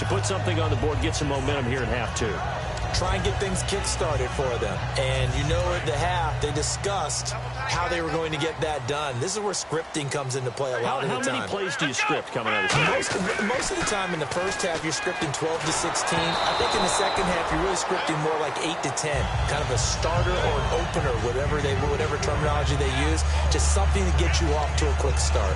put something on the board, get some momentum here in half two. Try and get things kick-started for them. And you know at the half, they discussed how they were going to get that done. This is where scripting comes into play a lot of the time. How many plays do you script coming out of the second? Most of the time in the first half, you're scripting 12 to 16. I think in the second half, you're really scripting more like 8 to 10. Kind of a starter or an opener, whatever terminology they use. Just something to get you off to a quick start.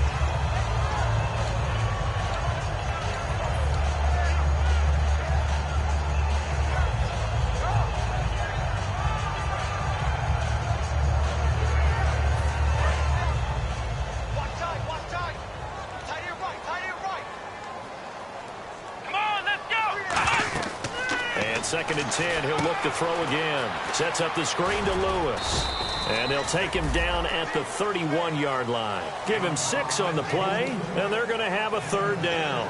Second and 10, he'll look to throw again. Sets up the screen to Lewis. And they'll take him down at the 31-yard line. Give him 6 on the play, and they're going to have a third down.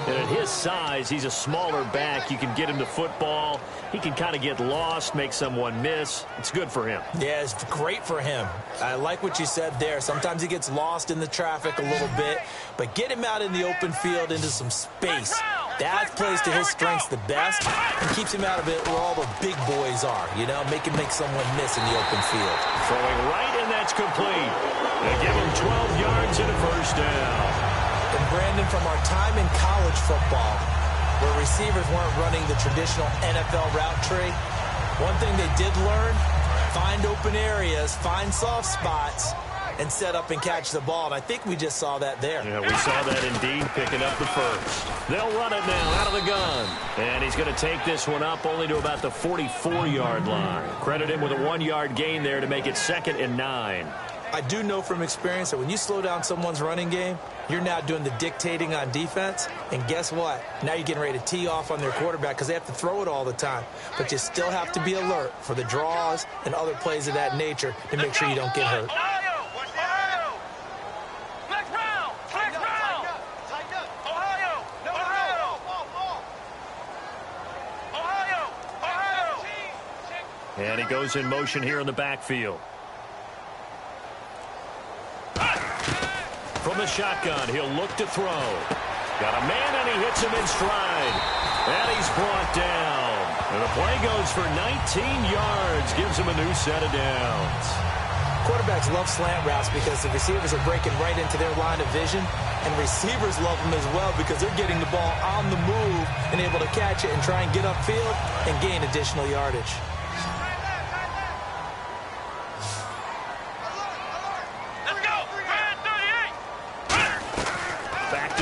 And at his size, he's a smaller back. You can get him the football. He can kind of get lost, make someone miss. It's good for him. Yeah, it's great for him. I like what you said there. Sometimes he gets lost in the traffic a little bit, but get him out in the open field into some space. That plays to his strengths the best and keeps him out of it where all the big boys are, you know, make someone miss in the open field. Throwing right, and that's complete. They give him 12 yards and a first down. And Brandon, from our time in college football, where receivers weren't running the traditional NFL route tree, one thing they did learn, find open areas, find soft spots, and set up and catch the ball. And I think we just saw that there. Yeah, we saw that indeed, picking up the first. They'll run it now out of the gun. And he's going to take this one up only to about the 44-yard line. Credit him with a 1-yard gain there to make it 2nd and 9. I do know from experience that when you slow down someone's running game, you're now doing the dictating on defense. And guess what? Now you're getting ready to tee off on their quarterback because they have to throw it all the time. But you still have to be alert for the draws and other plays of that nature to make sure you don't get hurt. And he goes in motion here in the backfield. From the shotgun, he'll look to throw. Got a man, and he hits him in stride. And he's brought down. And the play goes for 19 yards. Gives him a new set of downs. Quarterbacks love slant routes because the receivers are breaking right into their line of vision. And receivers love them as well because they're getting the ball on the move and able to catch it and try and get upfield and gain additional yardage.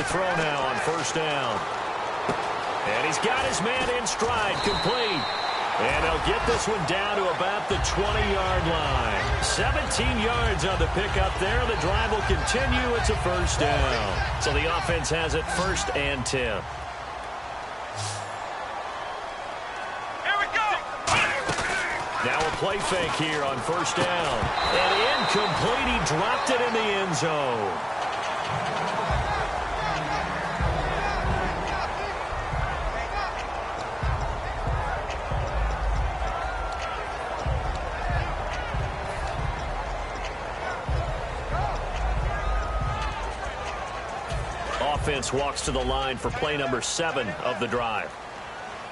Throw now on first down. And he's got his man in stride, complete. And he'll get this one down to about the 20-yard line. 17 yards on the pickup there. The drive will continue. It's a first down. So the offense has it 1st and 10. Here we go. Now a play fake here on first down. And incomplete. He dropped it in the end zone. Offense walks to the line for play number 7 of the drive.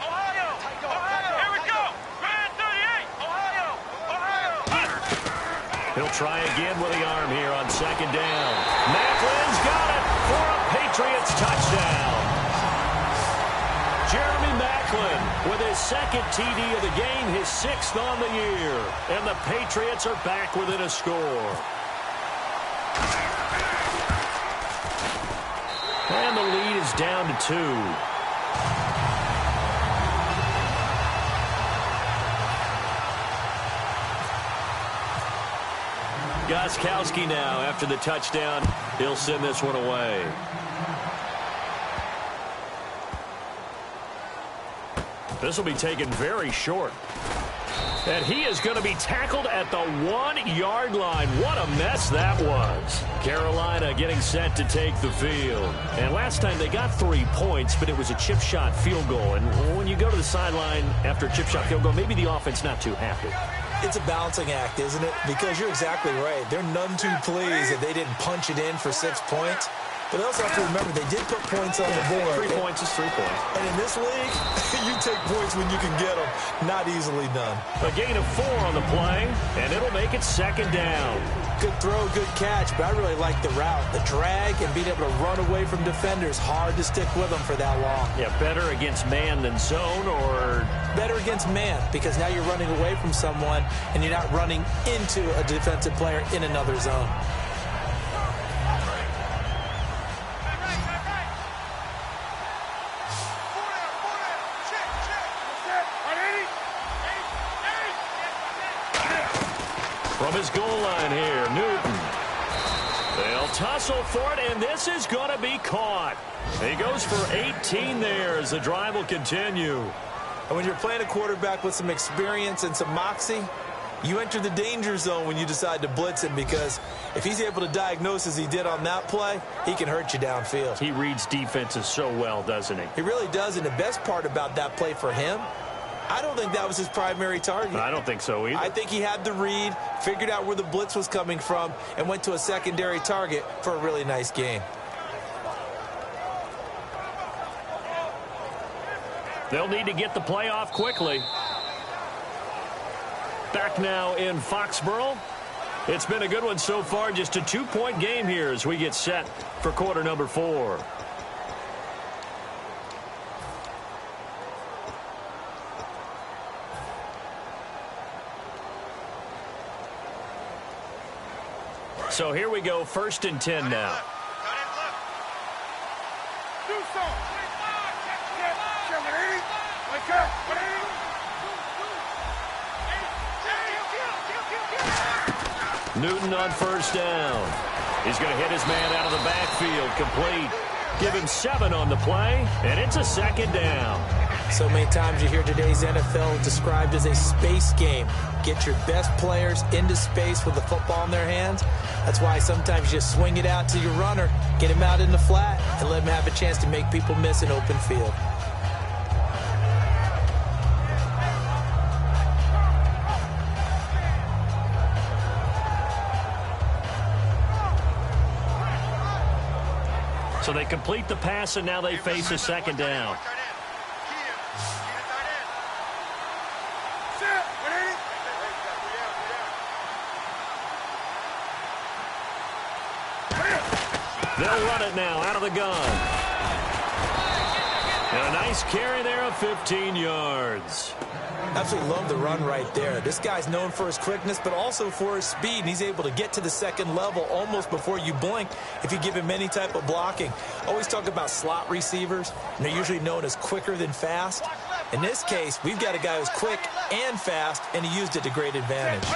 Ohio! Here we go! Grand 38! Ohio! He'll try again with the arm here on 2nd down. Macklin's got it for a Patriots touchdown. Jeremy Maclin with his 2nd TD of the game, his 6th on the year. And the Patriots are back within a score. And the lead is down to 2. Gostkowski now after the touchdown. He'll send this one away. This will be taken very short. And he is going to be tackled at the 1-yard line. What a mess that was. Carolina getting set to take the field. And last time they got 3 points, but it was a chip shot field goal. And when you go to the sideline after a chip shot field goal, maybe the offense not too happy. It's a balancing act, isn't it? Because you're exactly right. They're none too pleased that they didn't punch it in for 6 points. But they also have to remember they did put points on the board. 3 points is 3 points. And in this league, you take points when you can get them. Not easily done. A gain of 4 on the play, and it'll make it second down. Good throw, good catch, but I really like the route. The drag and being able to run away from defenders. Hard to stick with them for that long. Yeah, better against man than zone, or? Better against man, because now you're running away from someone, and you're not running into a defensive player in another zone. From his goal line here, Newton. They'll tussle for it, and this is going to be caught. He goes for 18 there as the drive will continue. And when you're playing a quarterback with some experience and some moxie, you enter the danger zone when you decide to blitz him, because if he's able to diagnose as he did on that play, he can hurt you downfield. He reads defenses so well, doesn't he? He really does, and the best part about that play for him, I don't think that was his primary target. I don't think so either. I think he had the read, figured out where the blitz was coming from, and went to a secondary target for a really nice game. They'll need to get the play off quickly. Back now in Foxborough. It's been a good one so far. Just a 2-point game here as we get set for quarter number 4. So here we go, 1st and 10 now. Newton on 1st down. He's going to hit his man out of the backfield, complete. Give him 7 on the play, and it's a 2nd down. So many times you hear today's NFL described as a space game. Get your best players into space with the football in their hands. That's why sometimes you just swing it out to your runner, get him out in the flat, and let him have a chance to make people miss an open field. So they complete the pass, and now they face a 2nd down. They'll run it now out of the gun. And a nice carry there of 15 yards. Absolutely love the run right there. This guy's known for his quickness, but also for his speed, and he's able to get to the 2nd level almost before you blink if you give him any type of blocking. Always talk about slot receivers, and they're usually known as quicker than fast. In this case, we've got a guy who's quick and fast, and he used it to great advantage.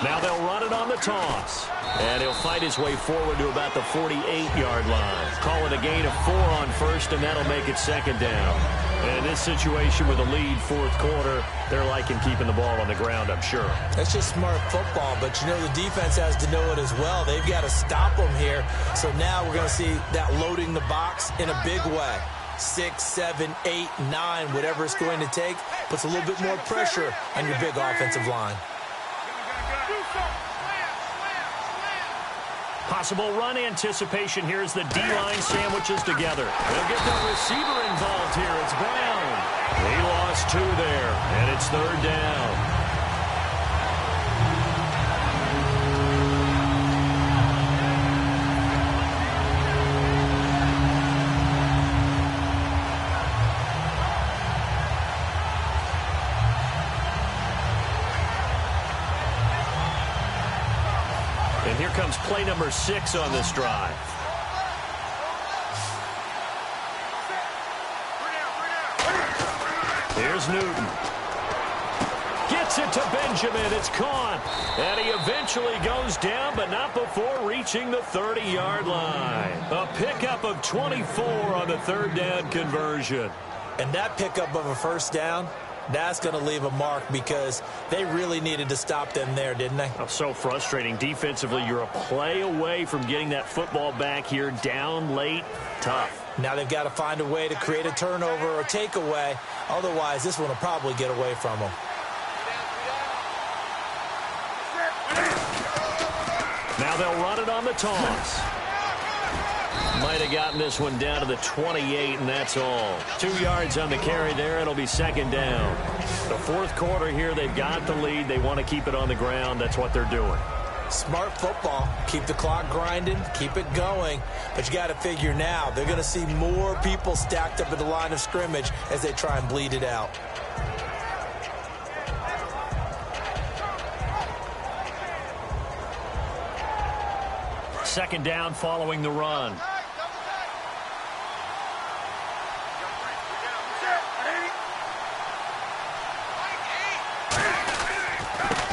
Now they'll run it on the toss. And he'll fight his way forward to about the 48-yard line. Call it a gain of 4 on 1st, and that'll make it 2nd down. And in this situation with a lead 4th quarter, they're liking keeping the ball on the ground, I'm sure. That's just smart football, but you know the defense has to know it as well. They've got to stop them here. So now we're going to see that loading the box in a big way. 6, 7, 8, 9, whatever it's going to take, puts a little bit more pressure on your big offensive line. Possible run anticipation here as the D-line sandwiches together. They'll get the receiver involved here. It's Brown. He lost 2 there, and it's 3rd down. And here comes play number 6 on this drive. Here's Newton. Gets it to Benjamin. It's caught. And he eventually goes down, but not before reaching the 30-yard line. A pickup of 24 on the 3rd down conversion. And that pickup of a 1st down, that's going to leave a mark because they really needed to stop them there, didn't they? Oh, so frustrating. Defensively, you're a play away from getting that football back here. Down late, tough. Now they've got to find a way to create a turnover or takeaway. Otherwise, this one will probably get away from them. Now they'll run it on the toss. Might have gotten this one down to the 28, and that's all. 2 yards on the carry there. It'll be second down. The fourth quarter here, they've got the lead. They want to keep it on the ground. That's what they're doing. Smart football. Keep the clock grinding. Keep it going. But you got to figure now, they're going to see more people stacked up at the line of scrimmage as they try and bleed it out. Second down following the run.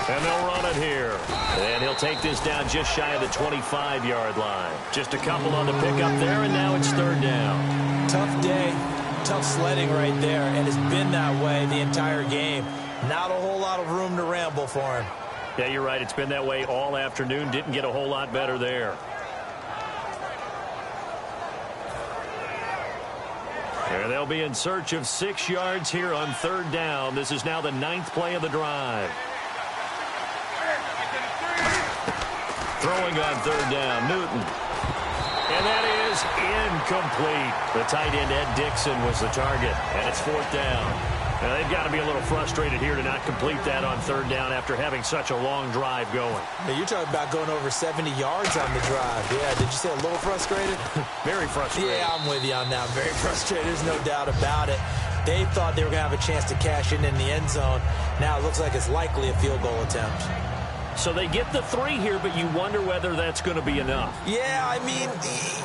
And they'll run it here. And he'll take this down just shy of the 25-yard line. Just a couple on the pickup there, and now it's third down. Tough day, tough sledding right there, and it's been that way the entire game. Not a whole lot of room to ramble for him. Yeah, you're right. It's been that way all afternoon. Didn't get a whole lot better there. And they'll be in search of 6 yards here on third down. This is now the 9th play of the drive. Throwing on third down, Newton. And that is incomplete. The tight end, Ed Dixon, was the target, and it's fourth down. Now, they've got to be a little frustrated here to not complete that on third down after having such a long drive going. Now, you're talking about going over 70 yards on the drive. Yeah, did you say a little frustrated? Very frustrated. Yeah, I'm with you on that. Very frustrated. There's no doubt about it. They thought they were going to have a chance to cash in the end zone. Now it looks like it's likely a field goal attempt. So they get the 3 here, but you wonder whether that's going to be enough. Yeah, I mean,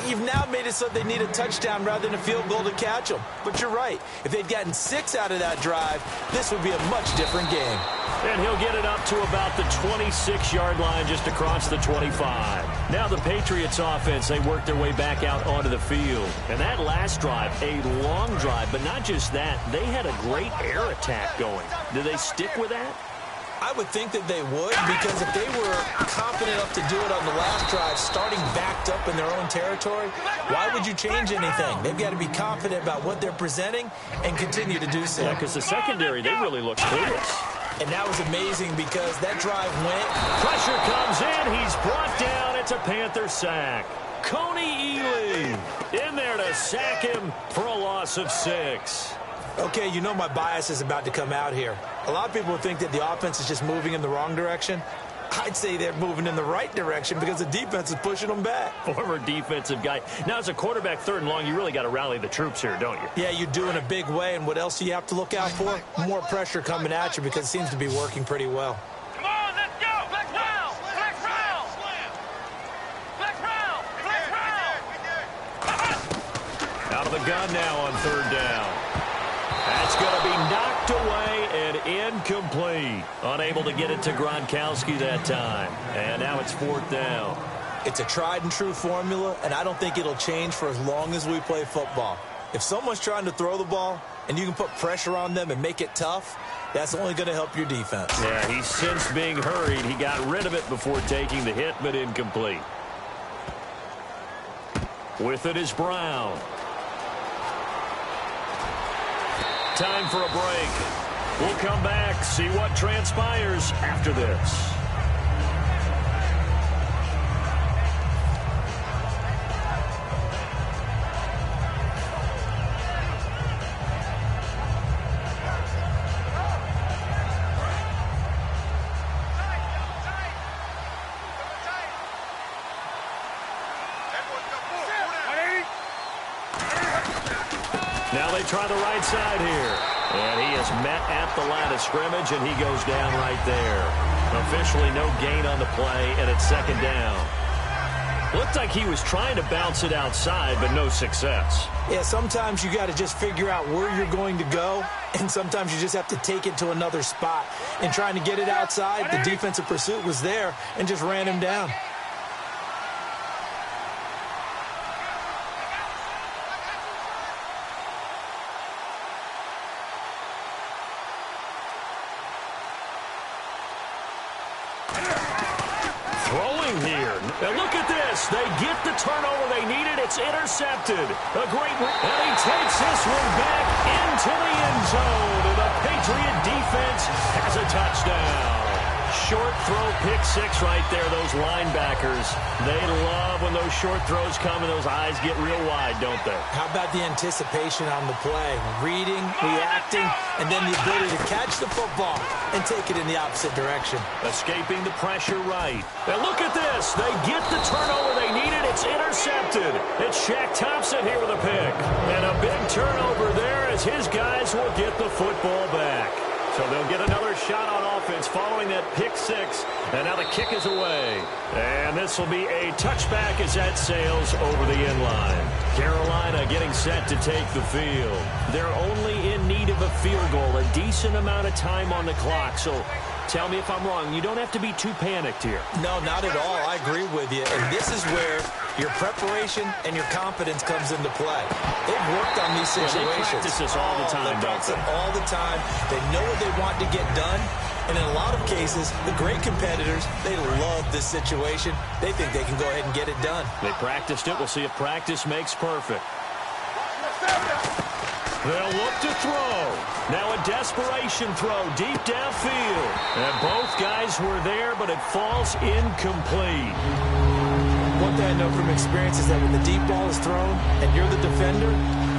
you've now made it so they need a touchdown rather than a field goal to catch them. But you're right. If they'd gotten 6 out of that drive, this would be a much different game. And he'll get it up to about the 26-yard line just across the 25. Now the Patriots offense, they work their way back out onto the field. And that last drive, a long drive, but not just that. They had a great air attack going. Do they stick with that? I would think that they would, because if they were confident enough to do it on the last drive, starting backed up in their own territory, why would you change anything? They've got to be confident about what they're presenting and continue to do so. Yeah, because the secondary, they really look clueless. And that was amazing because that drive went. Pressure comes in. He's brought down. It's a Panther sack. Coney Ely in there to sack him for a loss of 6. Okay, you know my bias is about to come out here. A lot of people think that the offense is just moving in the wrong direction. I'd say they're moving in the right direction because the defense is pushing them back. Former defensive guy. Now, as a quarterback, third and long, you really got to rally the troops here, don't you? Yeah, you do in a big way. And what else do you have to look out for? More pressure coming at you because it seems to be working pretty well. Come on, let's go! Flex round! Flex round! Flex round! Flex round! Out of the gun now on third down. That's going to be knocked away and incomplete. Unable to get it to Gronkowski that time. And now it's fourth down. It's a tried-and-true formula, and I don't think it'll change for as long as we play football. If someone's trying to throw the ball and you can put pressure on them and make it tough, that's only going to help your defense. Yeah, he's since being hurried. He got rid of it before taking the hit, but incomplete. With it is Brown. Time for a break. We'll come back, see what transpires after this. Now they try the right side here. And he is met at the line of scrimmage, and he goes down right there. Officially no gain on the play, and it's second down. Looked like he was trying to bounce it outside, but no success. Yeah, sometimes you got to just figure out where you're going to go, and sometimes you just have to take it to another spot. And trying to get it outside, the defensive pursuit was there and just ran him down. Now look at this. They get the turnover they needed. It's intercepted. A great run. And he takes this one back into the end zone. And the Patriot defense has a touchdown. short throw pick six right there, those linebackers. They love when those short throws come and those eyes get real wide, don't they? How about the anticipation on the play? Reading, reacting, and then the ability to catch the football and take it in the opposite direction. Escaping the pressure right. And look at this. They get the turnover they needed. It's intercepted. It's Shaq Thompson here with a pick. And a big turnover there as his guys will get the football back. So they'll get another shot on offense following that pick six. And now the kick is away. And this will be a touchback as that sails over the end line. Carolina getting set to take the field. They're only in need of a field goal, a decent amount of time on the clock. So tell me if I'm wrong. You don't have to be too panicked here. No, not at all. I agree with you. And this is where your preparation and your confidence comes into play. They've worked on these situations. They practice this all the time, don't they? All the time. They know what they want to get done. And in a lot of cases, the great competitors, they love this situation. They think they can go ahead and get it done. They practiced it. We'll see if practice makes perfect. They'll look to throw. Now a desperation throw deep downfield. And both guys were there, but it falls incomplete. One thing I know from experience is that when the deep ball is thrown and you're the defender,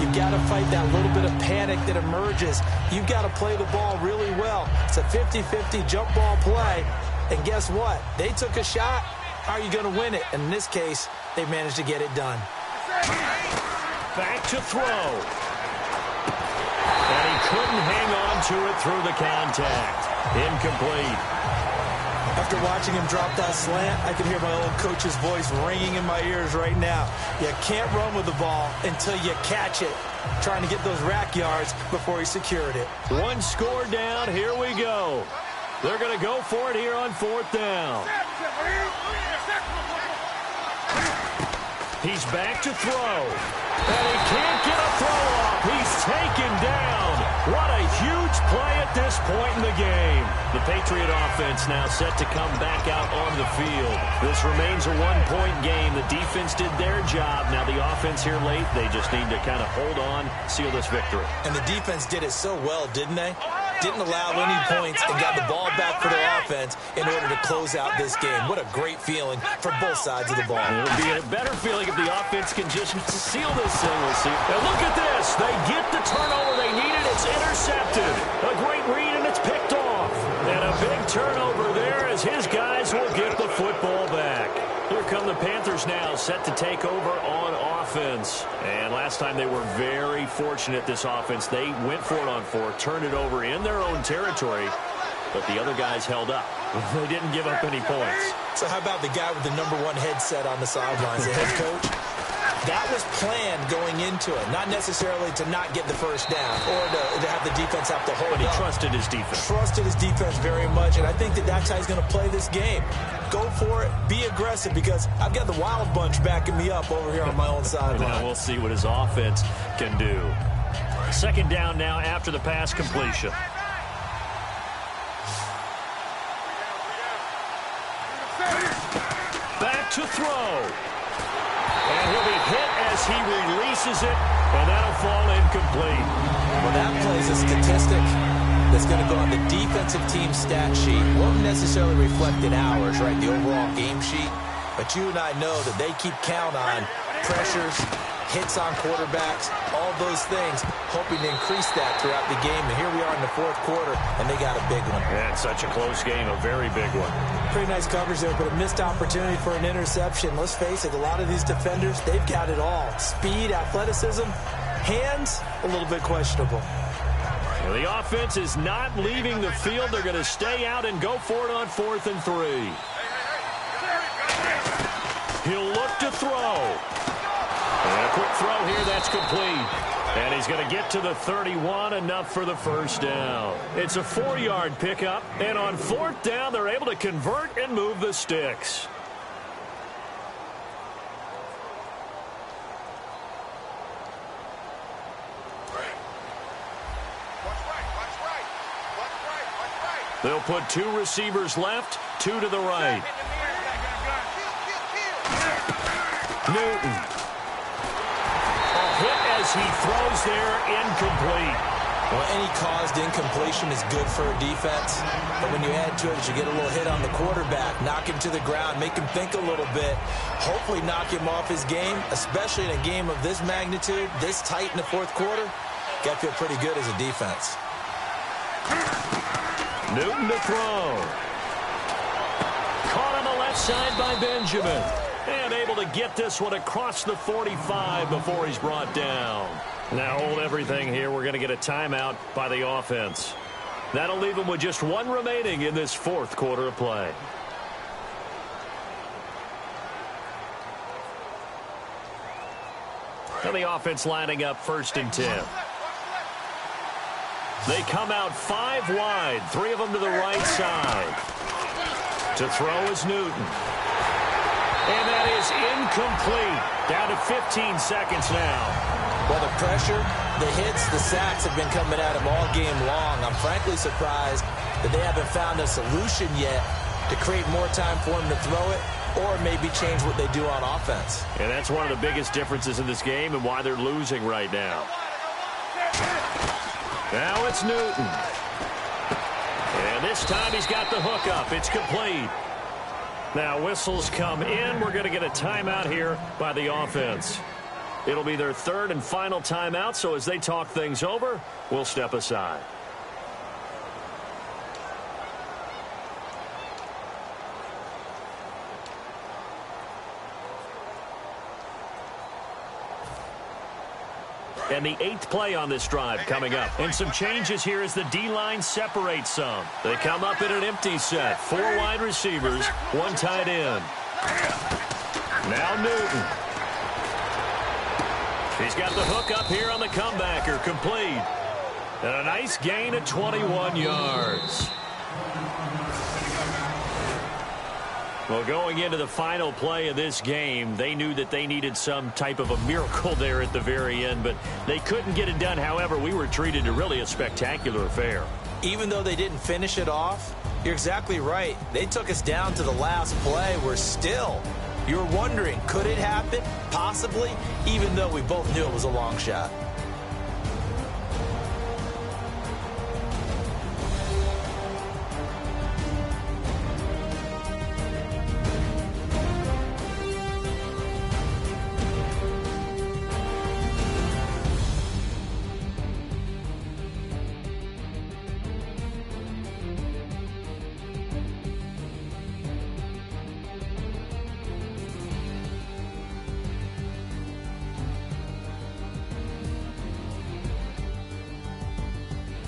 you've got to fight that little bit of panic that emerges. You've got to play the ball really well. It's a 50-50 jump ball play. And guess what? They took a shot. How are you going to win it? And in this case, they managed to get it done. Back to throw. And he couldn't hang on to it through the contact. Incomplete. After watching him drop that slant, I can hear my old coach's voice ringing in my ears right now. You can't run with the ball until you catch it. Trying to get those rack yards before he secured it. One score down. Here we go. They're going to go for it here on fourth down. He's back to throw. And he can't get a throw off. He's taken down. What a huge play at this point in the game. The Patriot offense now set to come back out on the field. This remains a one-point game. The defense did their job. Now the offense here late, they just need to kind of hold on, seal this victory. And the defense did it so well, didn't they? Didn't allow any points and got the ball back for their offense in order to close out this game. What a great feeling for both sides of the ball. It would be a better feeling if the offense can just seal this thing. We'll see. And look at this. They get the turnover they needed. It's intercepted. A great read, and it's picked off. And a big turnover there as his guys will get the football back. Here come the Panthers now, set to take over on offense. And last time they were very fortunate, this offense. They went for it on fourth, turned it over in their own territory, but the other guys held up. They didn't give up any points. So how about the guy with the #1 headset on the sidelines, the head coach? That was planned going into it, not necessarily to not get the first down or to have the defense have to hold up. But he trusted his defense. Trusted his defense very much, and I think that that's how he's going to play this game. Go for it, be aggressive, because I've got the Wild Bunch backing me up over here on my own sideline. Now we'll see what his offense can do. Second down now after the pass completion. Back to throw. And he'll be hit as he releases it, and that'll fall incomplete. Well, that plays a statistic that's going to go on the defensive team stat sheet. Won't necessarily reflect in ours, right, the overall game sheet. But you and I know that they keep count on pressures, hits on quarterbacks, all those things, hoping to increase that throughout the game. And here we are in the fourth quarter, and they got a big one. And such a close game, a very big one. Pretty nice coverage there, but a missed opportunity for an interception. Let's face it, a lot of these defenders, they've got it all. Speed, athleticism, hands, a little bit questionable. Well, the offense is not leaving the field. They're going to stay out and go for it on 4th and 3. He'll look to throw. And a quick throw here, that's complete. And he's going to get to the 31, enough for the first down. It's a 4-yard pickup, and on 4th down, they're able to convert and move the sticks. They'll put 2 receivers left, 2 to the right. Newton. A hit as he throws there, incomplete. Well, any caused incompletion is good for a defense, but when you add to it, you get a little hit on the quarterback, knock him to the ground, make him think a little bit, hopefully knock him off his game, especially in a game of this magnitude, this tight in the fourth quarter. Got to feel pretty good as a defense. Newton to throw. Caught on the left side by Benjamin. And able to get this one across the 45 before he's brought down. Now hold everything here. We're going to get a timeout by the offense. That'll leave them with just one remaining in this fourth quarter of play. And the offense lining up 1st and 10. They come out 5 wide, 3 of them to the right side. To throw is Newton. And that is incomplete. Down to 15 seconds now. Well, the pressure, the hits, the sacks have been coming at him all game long. I'm frankly surprised that they haven't found a solution yet to create more time for him to throw it or maybe change what they do on offense. And that's one of the biggest differences in this game and why they're losing right now. Now it's Newton. And this time he's got the hook up. It's complete. Now whistles come in. We're going to get a timeout here by the offense. It'll be their 3rd and final timeout, so as they talk things over, we'll step aside. And the 8th play on this drive coming up. And some changes here as the D-line separates some. They come up in an empty set. 4 wide receivers, 1 tight end. Now Newton. He's got the hook up here on the comebacker, complete. And a nice gain of 21 yards. Well, going into the final play of this game, they knew that they needed some type of a miracle there at the very end, but they couldn't get it done. However, we were treated to really a spectacular affair. Even though they didn't finish it off, you're exactly right. They took us down to the last play. We're still, you're wondering, could it happen? Possibly, even though we both knew it was a long shot.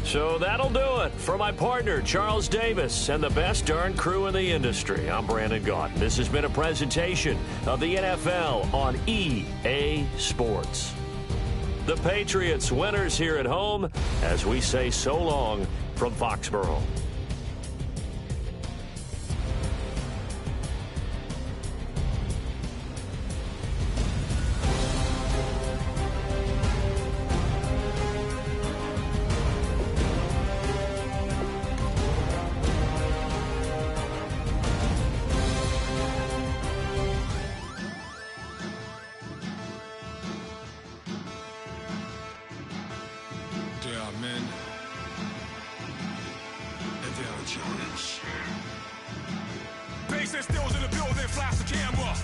So that'll do it for my partner, Charles Davis, and the best darn crew in the industry. I'm Brandon Gaudin. This has been a presentation of the NFL on EA Sports. The Patriots winners here at home as we say so long from Foxborough. Bass and stills in the building, flash the camera.